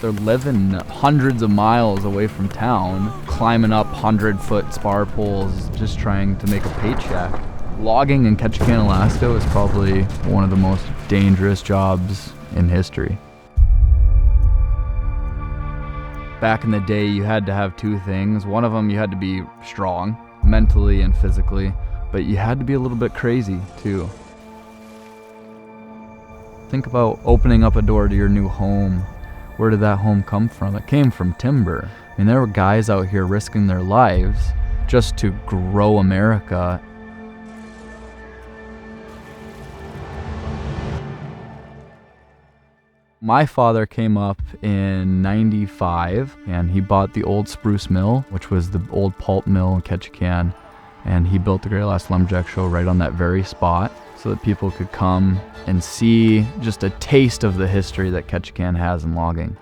They're living hundreds of miles away from town, climbing up 100-foot spar poles, just trying to make a paycheck. Logging in Ketchikan, Alaska was probably one of the most dangerous jobs in history. Back in the day, you had to have two things. One of them, you had to be strong, mentally and physically, but you had to be a little bit crazy too. Think about opening up a door to your new home. Where did that home come from? It came from timber. I mean, there were guys out here risking their lives just to grow America. My father came up in '95 and he bought the old spruce mill, which was the old pulp mill in Ketchikan, and he built the Great Alaskan Lumberjack Show right on that very spot so that people could come and see just a taste of the history that Ketchikan has in logging.